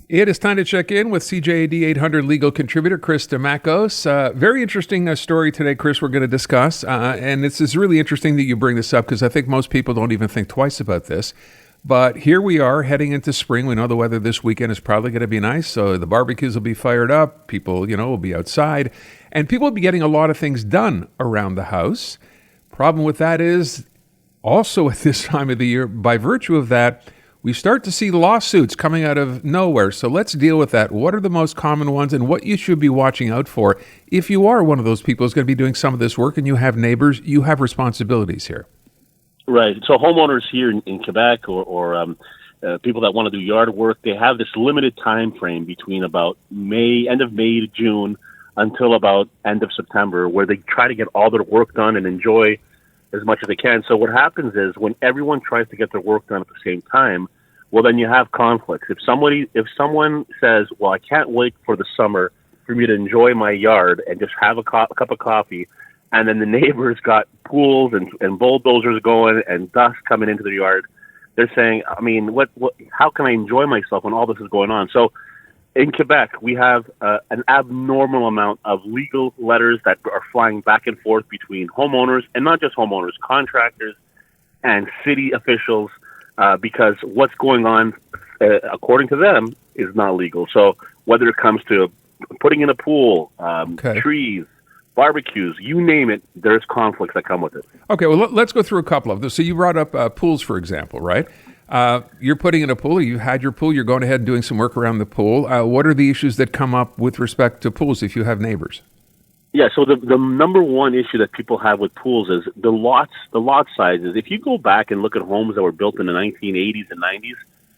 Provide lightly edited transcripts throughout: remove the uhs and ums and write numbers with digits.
It is time to check in with CJAD 800 legal contributor Chris Dimakos. Very interesting story today, Chris, we're going to discuss. And it's really interesting that you bring this up because I think most people don't even think twice about this. But here we are heading into spring. We know the weather this weekend is probably going to be nice. So the barbecues will be fired up. People, will be outside. And people will be getting a lot of things done around the house. Problem with that is also at this time of the year, by virtue of that, we start to see lawsuits coming out of nowhere. So let's deal with that. What are the most common ones and what you should be watching out for? If you are one of those people who's going to be doing some of this work and you have neighbors, you have responsibilities here. Right. So homeowners here in Quebec or people that want to do yard work, they have this limited time frame between about end of May to June until about end of September where they try to get all their work done and enjoy as much as they can. So what happens is when everyone tries to get their work done at the same time, well, then you have conflicts. If someone says, well, I can't wait for the summer for me to enjoy my yard and just have a cup of coffee, and then the neighbors got pools and bulldozers going and dust coming into their yard, they're saying, I mean, how can I enjoy myself when all this is going on? So in Quebec, we have an abnormal amount of legal letters that are flying back and forth between homeowners, and not just homeowners, contractors and city officials, because what's going on, according to them, is not legal. So whether it comes to putting in a pool, trees, barbecues, you name it, there's conflicts that come with it. Okay, well, let's go through a couple of those. So you brought up pools, for example, right? You're putting in a pool, you had your pool, you're going ahead and doing some work around the pool. What are the issues that come up with respect to pools if you have neighbors? Yeah, so the number one issue that people have with pools is the lot sizes. If you go back and look at homes that were built in the 1980s and 90s,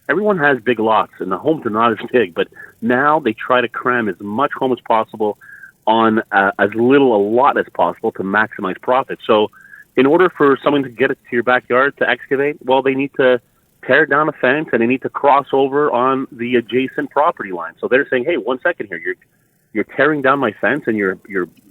everyone has big lots, and the homes are not as big. But now they try to cram as much home as possible on as little a lot as possible to maximize profit. So in order for someone to get it to your backyard to excavate, well, they need to tear down a fence and they need to cross over on the adjacent property line. So they're saying, hey, 1 second here, you're tearing down my fence and you're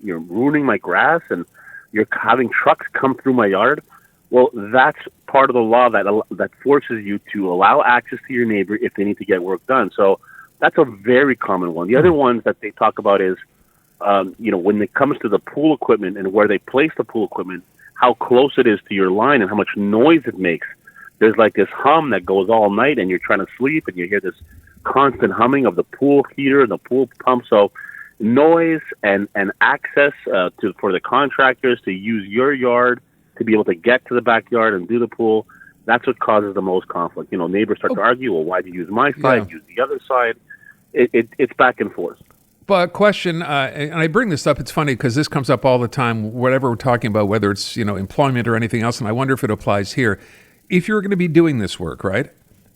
ruining my grass and you're having trucks come through my yard. Well, that's part of the law that forces you to allow access to your neighbor if they need to get work done. So that's a very common one. The other ones that they talk about is, when it comes to the pool equipment and where they place the pool equipment, how close it is to your line and how much noise it makes. There's like this hum that goes all night and you're trying to sleep and you hear this constant humming of the pool heater and the pool pump. So noise and access for the contractors to use your yard to be able to get to the backyard and do the pool, that's what causes the most conflict. Neighbors start to argue, well, why'd you use my side, use the other side? It's back and forth. But question, and I bring this up, it's funny because this comes up all the time, whatever we're talking about, whether it's, employment or anything else, and I wonder if it applies here. If you're going to be doing this work, right,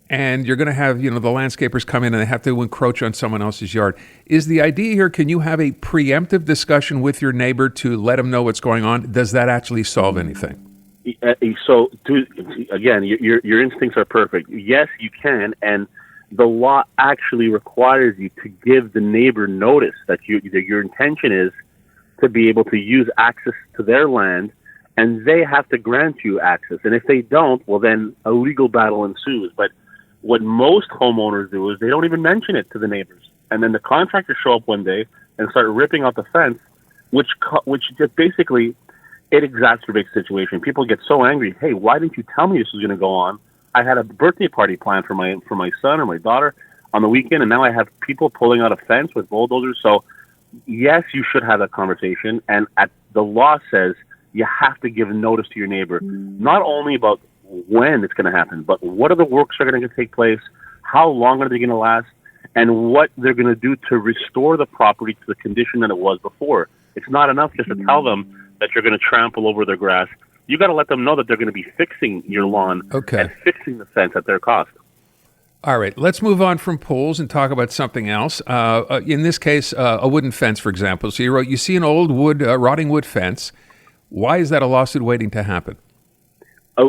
and you're going to have, the landscapers come in and they have to encroach on someone else's yard, is the idea here, can you have a preemptive discussion with your neighbor to let them know what's going on? Does that actually solve anything? So, again, your instincts are perfect. Yes, you can, and the law actually requires you to give the neighbor notice that your intention is to be able to use access to their land, and they have to grant you access. And if they don't, well, then a legal battle ensues. But what most homeowners do is they don't even mention it to the neighbors. And then the contractors show up one day and start ripping out the fence, which just basically, it exacerbates the situation. People get so angry, hey, why didn't you tell me this was going to go on? I had a birthday party planned for my son or my daughter on the weekend, and now I have people pulling out a fence with bulldozers. So, yes, you should have that conversation. And the law says you have to give notice to your neighbor, not only about when it's going to happen, but what are the works that are going to take place, how long are they going to last, and what they're going to do to restore the property to the condition that it was before. It's not enough just to tell them that you're going to trample over their grass. You got to let them know that they're going to be fixing your lawn and fixing the fence at their cost. All right, let's move on from pools and talk about something else. In this case, a wooden fence, for example. So you see an old rotting wood fence. Why is that a lawsuit waiting to happen?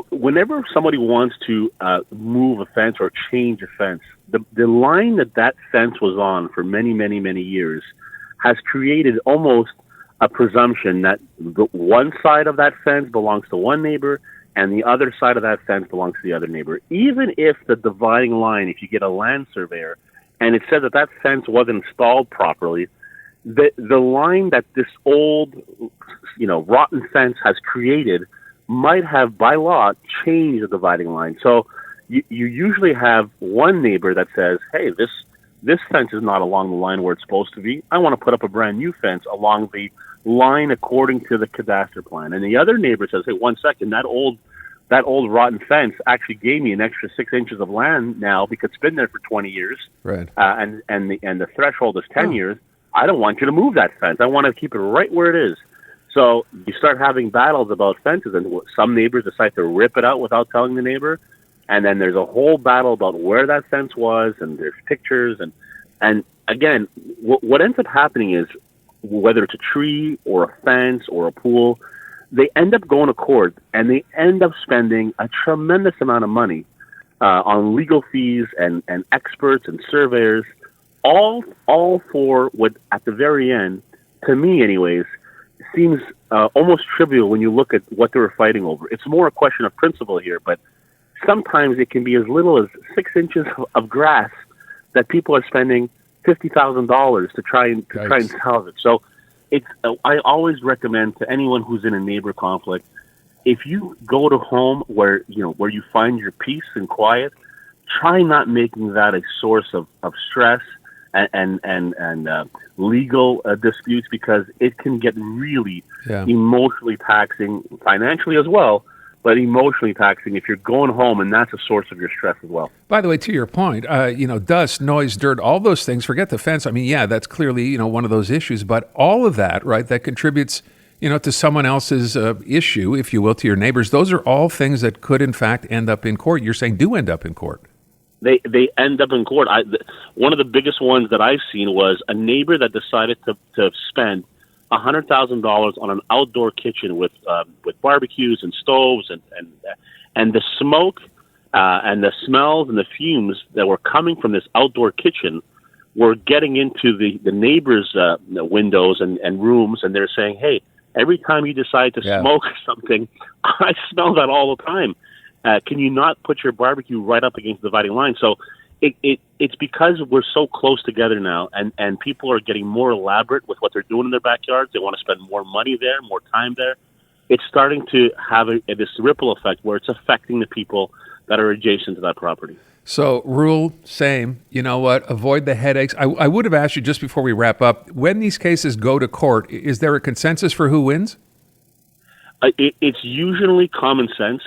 Whenever somebody wants to move a fence or change a fence, the line that fence was on for many, many, many years has created almost a presumption that the one side of that fence belongs to one neighbor and the other side of that fence belongs to the other neighbor. Even if the dividing line, if you get a land surveyor and it said that that fence wasn't installed properly, the line that this old, rotten fence has created might have, by law, changed the dividing line. So you usually have one neighbor that says, hey, this fence is not along the line where it's supposed to be. I want to put up a brand new fence along the line according to the cadastre plan. And the other neighbor says, hey, 1 second, that old rotten fence actually gave me an extra 6 inches of land now because it's been there for 20 years. Right. And the threshold is 10 years. I don't want you to move that fence. I want to keep it right where it is. So you start having battles about fences, and some neighbors decide to rip it out without telling the neighbor. And then there's a whole battle about where that fence was, and there's pictures. And again, what ends up happening is, whether it's a tree or a fence or a pool, they end up going to court, and they end up spending a tremendous amount of money on legal fees and experts and surveyors, all for what, at the very end, to me anyways, seems almost trivial when you look at what they were fighting over. It's more a question of principle here, but sometimes it can be as little as 6 inches of grass that people are spending $50,000 to try and salvage. So I always recommend to anyone who's in a neighbor conflict, if you go to home where you find your peace and quiet, try not making that a source of stress and legal disputes, because it can get really emotionally taxing, financially as well, but emotionally taxing if you're going home and that's a source of your stress as well. By the way, to your point, dust, noise, dirt, all those things, forget the fence. I mean, yeah, that's clearly, one of those issues, but all of that, right, that contributes, to someone else's issue, if you will, to your neighbors, those are all things that could, in fact, end up in court. You're saying do end up in court. They end up in court. One of the biggest ones that I've seen was a neighbor that decided to spend $100,000 on an outdoor kitchen with barbecues and stoves and the smoke and the smells and the fumes that were coming from this outdoor kitchen were getting into the neighbors' windows and rooms, and they're saying, hey, every time you decide to smoke something, I smell that all the time. Can you not put your barbecue right up against the dividing line? So it's because we're so close together now, and people are getting more elaborate with what they're doing in their backyards. They want to spend more money there, more time there. It's starting to have this ripple effect where it's affecting the people that are adjacent to that property. So rule, same. You know what? Avoid the headaches. I would have asked you just before we wrap up, when these cases go to court, is there a consensus for who wins? It's usually common sense.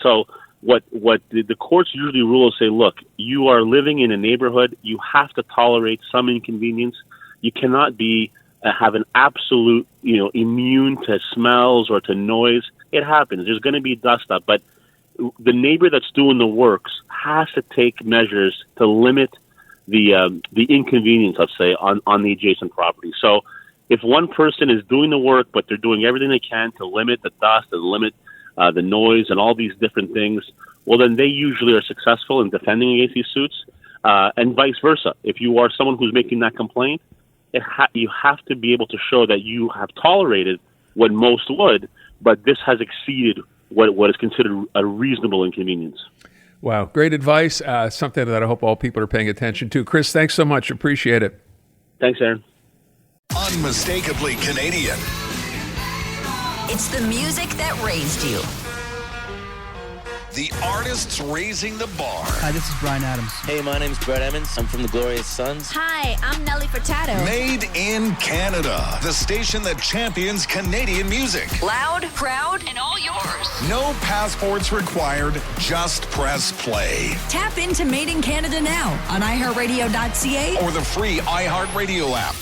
So what the courts usually rule is say, look, you are living in a neighborhood. You have to tolerate some inconvenience. You cannot have an absolute, immune to smells or to noise. It happens. There's going to be dust up, but the neighbor that's doing the works has to take measures to limit the inconvenience, let's say, on the adjacent property. So if one person is doing the work, but they're doing everything they can to limit the dust and limit the noise and all these different things, well, then they usually are successful in defending against these suits, and vice versa. If you are someone who's making that complaint, you have to be able to show that you have tolerated what most would, but this has exceeded what is considered a reasonable inconvenience. Wow, great advice, something that I hope all people are paying attention to. Chris, thanks so much. Appreciate it. Thanks, Aaron. Unmistakably Canadian. It's the music that raised you. The artists raising the bar. Hi, this is Brian Adams. Hey, my name's Brett Emmons. I'm from the Glorious Sons. Hi, I'm Nelly Furtado. Made in Canada. The station that champions Canadian music. Loud, proud, and all yours. No passports required. Just press play. Tap into Made in Canada now on iHeartRadio.ca Or the free iHeartRadio app.